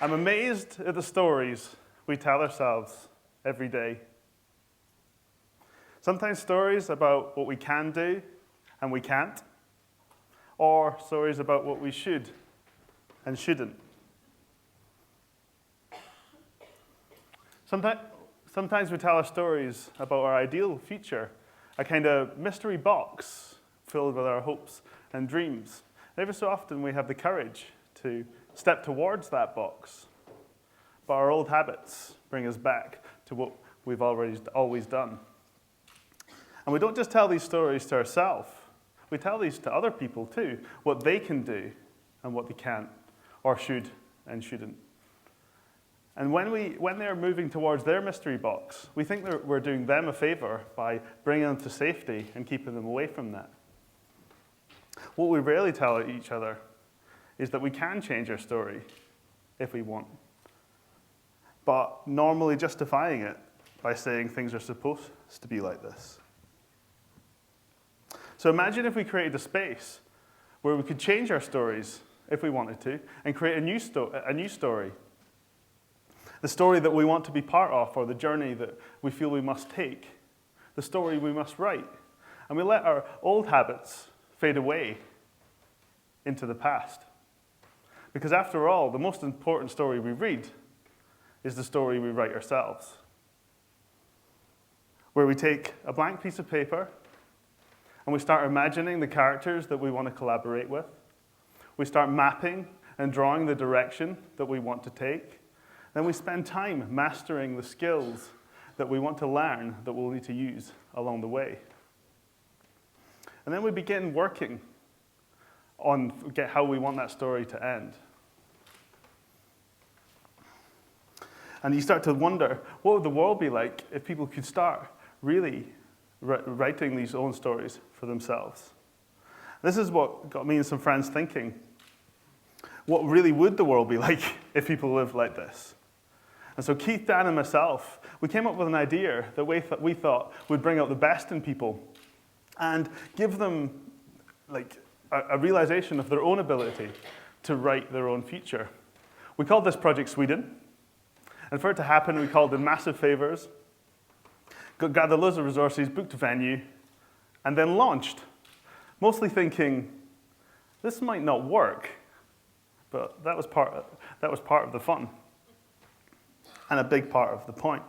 I'm amazed at the stories we tell ourselves every day. Sometimes stories about what we can do and we can't, or stories about what we should and shouldn't. Sometimes we tell our stories about our ideal future, a kind of mystery box filled with our hopes and dreams. Every so often we have the courage to step towards that box, but our old habits bring us back to what we've always done. And we don't just tell these stories to ourselves, we tell these to other people too, what they can do and what they can't, or should and shouldn't. And when they're moving towards their mystery box, we think that we're doing them a favor by bringing them to safety and keeping them away from that. What we rarely tell each other is that we can change our story if we want, but normally justifying it by saying things are supposed to be like this. So imagine if we created a space where we could change our stories if we wanted to and create a new story. The story that we want to be part of, or the journey that we feel we must take. The story we must write. And we let our old habits fade away into the past. Because after all, the most important story we read is the story we write ourselves. Where we take a blank piece of paper and we start imagining the characters that we want to collaborate with. We start mapping and drawing the direction that we want to take. Then we spend time mastering the skills that we want to learn that we'll need to use along the way. And then we begin working on how we want that story to end. And you start to wonder, what would the world be like if people could start really writing these own stories for themselves? This is what got me and some friends thinking. What really would the world be like if people lived like this? And so Keith, Dan, and myself, we came up with an idea that we thought would bring out the best in people and give them a realization of their own ability to write their own future. We called this Project Sweden. And for it to happen, we called in massive favors, gathered loads of resources, booked a venue, and then launched. Mostly thinking, this might not work, but that was part of the fun. And a big part of the point.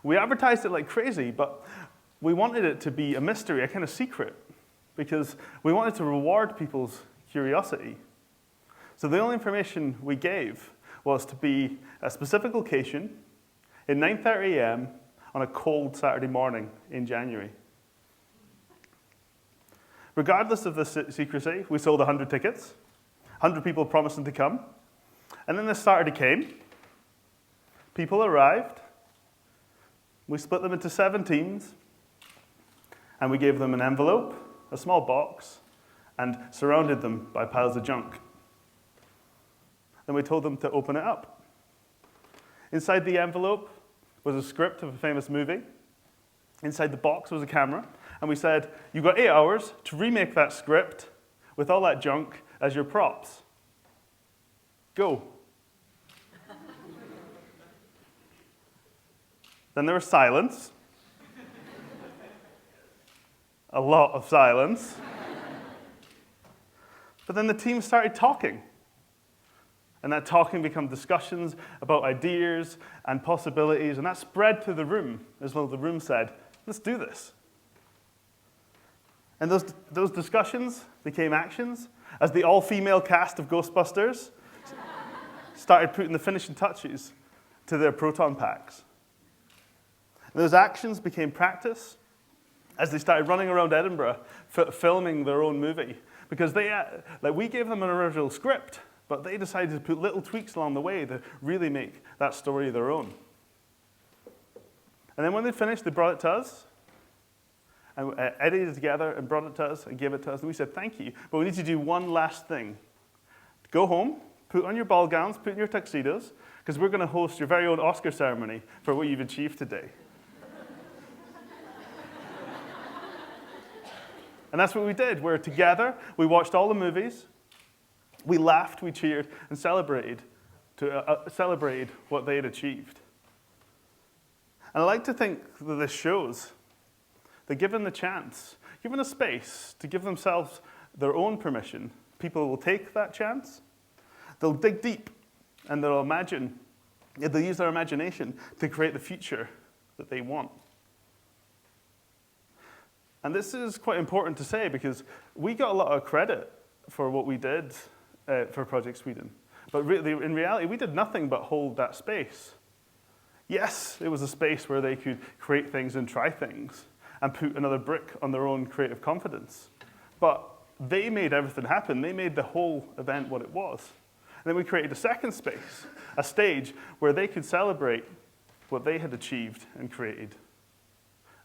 We advertised it like crazy, but we wanted it to be a mystery, a kind of secret, because we wanted to reward people's curiosity. So the only information we gave was to be a specific location at 9:30 a.m. on a cold Saturday morning in January. Regardless of the secrecy, we sold 100 tickets, 100 people promising to come. And then this Saturday came, people arrived, we split them into 7 teams, and we gave them an envelope, a small box, and surrounded them by piles of junk. Then we told them to open it up. Inside the envelope was a script of a famous movie. Inside the box was a camera, and we said, you've got 8 hours to remake that script with all that junk as your props. Go. Then there was silence. A lot of silence. But then the team started talking. And that talking became discussions about ideas and possibilities, and that spread to the room, as though the room said, let's do this. And those discussions became actions as the all-female cast of Ghostbusters started putting the finishing touches to their proton packs. And those actions became practice as they started running around Edinburgh filming their own movie. Because we gave them an original script, but they decided to put little tweaks along the way to really make that story their own. And then when they finished, they brought it to us, and edited it together and brought it to us and gave it to us. And we said, thank you, but we need to do one last thing. Go home, put on your ball gowns, put on your tuxedos, because we're going to host your very own Oscar ceremony for what you've achieved today. And that's what we did. We're together. We watched all the movies. We laughed, we cheered, and celebrated what they had achieved. And I like to think that this shows that given the chance, given a space to give themselves their own permission, people will take that chance, they'll dig deep, and they'll use their imagination to create the future that they want. And this is quite important to say because we got a lot of credit for what we did for Project Sweden. But really, in reality, we did nothing but hold that space. Yes, it was a space where they could create things and try things and put another brick on their own creative confidence. But they made everything happen. They made the whole event what it was. And then we created a second space, a stage where they could celebrate what they had achieved and created,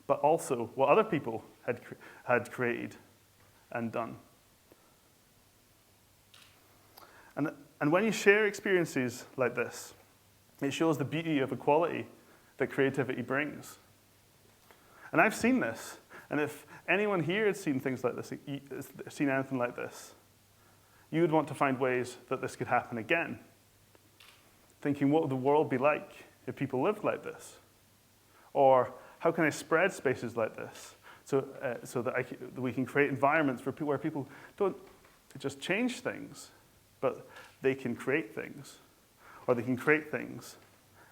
but also what other people had created and done. And when you share experiences like this, it shows the beauty of equality that creativity brings. And I've seen this, and if anyone here has seen things like this, seen anything like this, you would want to find ways that this could happen again. Thinking, what would the world be like if people lived like this? Or how can I spread spaces like this so that we can create environments where people don't just change things, but they can create things, or they can create things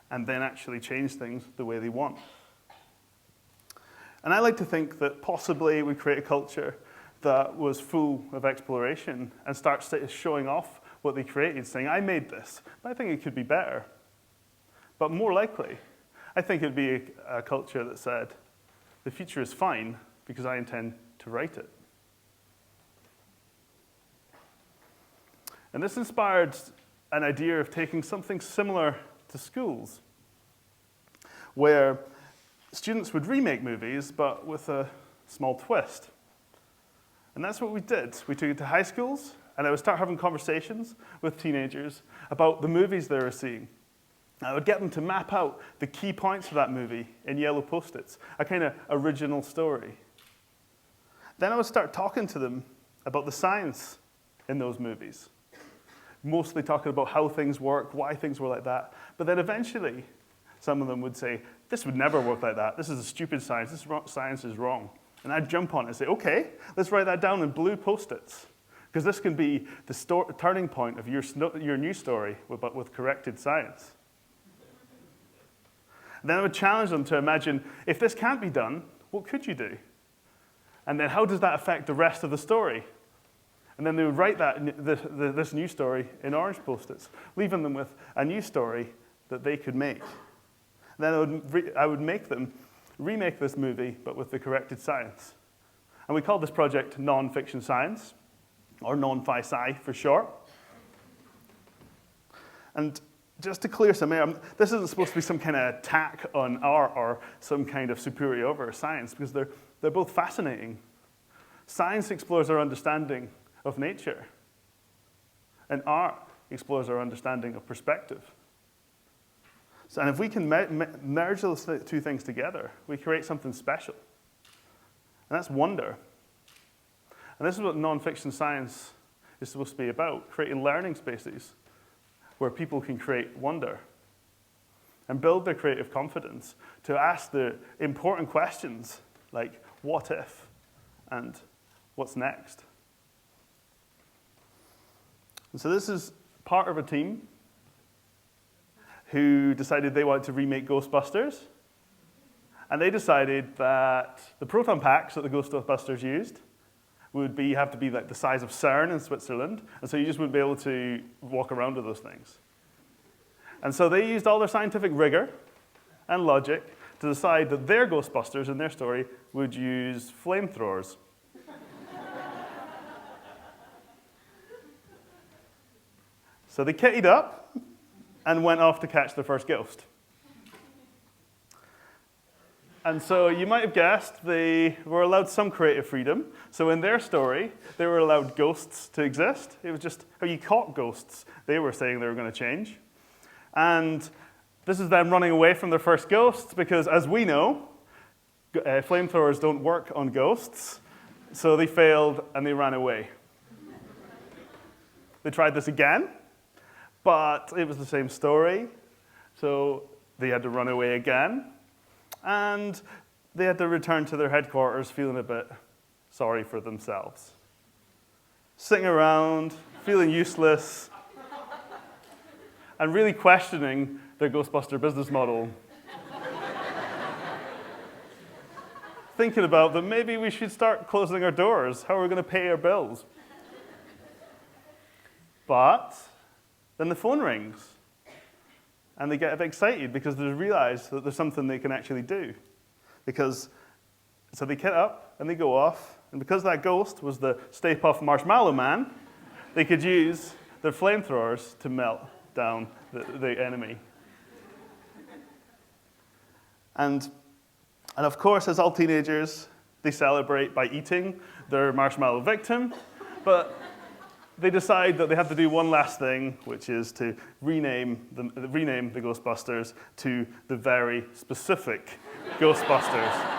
and then actually change things the way they want. And I like to think that possibly we create a culture that was full of exploration and start showing off what they created, saying, I made this, but I think it could be better. But more likely, I think it'd be a culture that said, the future is fine because I intend to write it. And this inspired an idea of taking something similar to schools, where students would remake movies, but with a small twist. And that's what we did. We took it to high schools, and I would start having conversations with teenagers about the movies they were seeing. I would get them to map out the key points of that movie in yellow Post-its, a kind of original story. Then I would start talking to them about the science in those movies, mostly talking about how things work, why things were like that. But then eventually, some of them would say, this would never work like that. This is a stupid science. Science is wrong. And I'd jump on it and say, okay, let's write that down in blue Post-its, because this can be the turning point of your new story, but with corrected science. And then I would challenge them to imagine, if this can't be done, what could you do? And then how does that affect the rest of the story? And then they would write this new story in orange Post-its, leaving them with a new story that they could make. And then I would make them remake this movie, but with the corrected science. And we called this project Non-Fiction Science, or non-fi-sci for short. And just to clear some air, this isn't supposed to be some kind of attack on art or some kind of superior over science, because they're both fascinating. Science explores our understanding of nature, and art explores our understanding of perspective. And if we can merge those two things together, we create something special. And that's wonder. And this is what non-fiction science is supposed to be about, creating learning spaces where people can create wonder and build their creative confidence to ask the important questions like, what if, and what's next? And so this is part of a team who decided they wanted to remake Ghostbusters. And they decided that the proton packs that the Ghostbusters used would have to be like the size of CERN in Switzerland, and so you just wouldn't be able to walk around with those things. And so they used all their scientific rigor and logic to decide that their Ghostbusters in their story would use flamethrowers. So they kitted up and went off to catch their first ghost. And so you might have guessed they were allowed some creative freedom. So in their story, they were allowed ghosts to exist. It was just how you caught ghosts they were saying they were going to change. And this is them running away from their first ghosts because, as we know, flamethrowers don't work on ghosts. So they failed and they ran away. They tried this again, but it was the same story. So they had to run away again, and they had to return to their headquarters feeling a bit sorry for themselves. Sitting around, feeling useless, and really questioning their Ghostbuster business model. Thinking about that maybe we should start closing our doors. How are we going to pay our bills? But then the phone rings, and they get a bit excited because they realize that there's something they can actually do. So they get up, and they go off, and because that ghost was the Stay Puft Marshmallow Man, they could use their flamethrowers to melt down the enemy. And of course, as all teenagers, they celebrate by eating their marshmallow victim, but they decide that they have to do one last thing, which is to rename the Ghostbusters to the very specific Ghostbusters.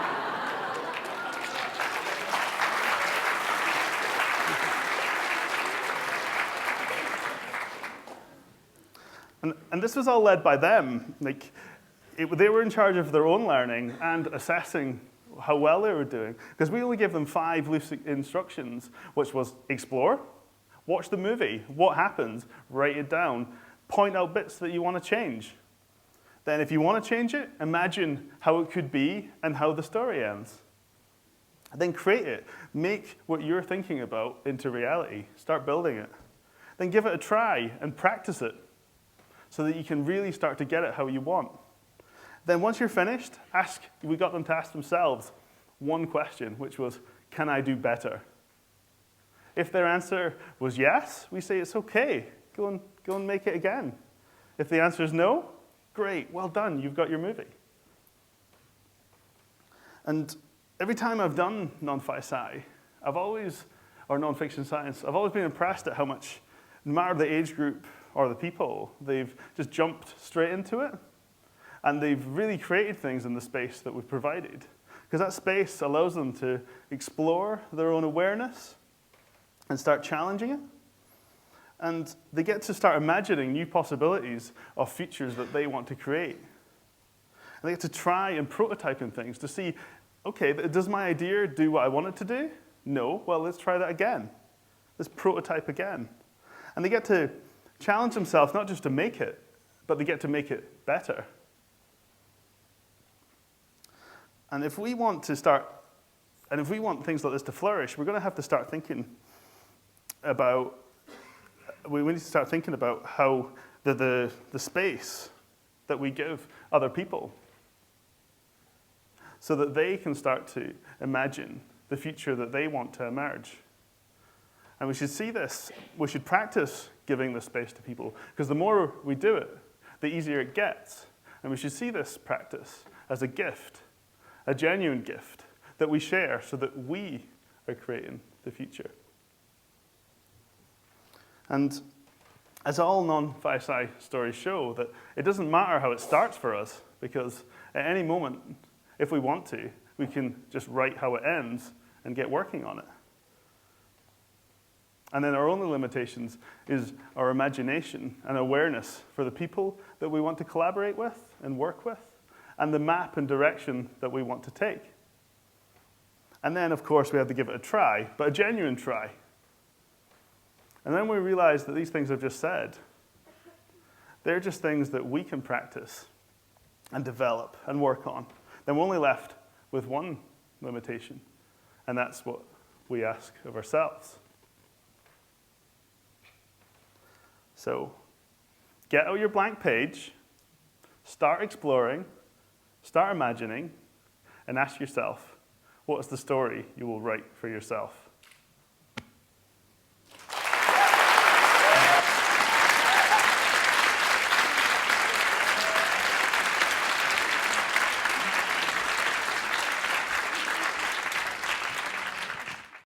And this was all led by them. They were in charge of their own learning and assessing how well they were doing. Because we only gave them 5 loose instructions, which was explore, watch the movie, what happens, write it down, point out bits that you want to change. Then if you want to change it, imagine how it could be and how the story ends. Then create it. Make what you're thinking about into reality. Start building it. Then give it a try and practice it so that you can really start to get it how you want. Then once you're finished, we got them to ask themselves one question, which was, can I do better? If their answer was yes, we say it's okay, go and make it again. If the answer is no, great, well done, you've got your movie. And every time I've done non-fi-sci, or non-fiction science, I've always been impressed at how much, no matter the age group or the people, they've just jumped straight into it. And they've really created things in the space that we've provided. Because that space allows them to explore their own awareness and start challenging it. And they get to start imagining new possibilities of futures that they want to create. And they get to try and prototyping things to see, okay, does my idea do what I want it to do? No, well, let's try that again. Let's prototype again. And they get to challenge themselves not just to make it, but they get to make it better. And if we want things like this to flourish, we're going to have to start thinking about, we need to start thinking about how the space that we give other people so that they can start to imagine the future that they want to emerge. And we should see this, we should practice giving this space to people, because the more we do it, the easier it gets. And we should see this practice as a gift, a genuine gift that we share so that we are creating the future. And as all non-fi-sci stories show, that it doesn't matter how it starts for us, because at any moment, if we want to, we can just write how it ends and get working on it. And then our only limitations is our imagination and awareness for the people that we want to collaborate with and work with, and the map and direction that we want to take. And then, of course, we have to give it a try, but a genuine try. And then we realize that these things I've just said, they're just things that we can practice and develop and work on. Then we're only left with one limitation, and that's what we ask of ourselves. So, get out your blank page, start exploring, start imagining, and ask yourself, what is the story you will write for yourself?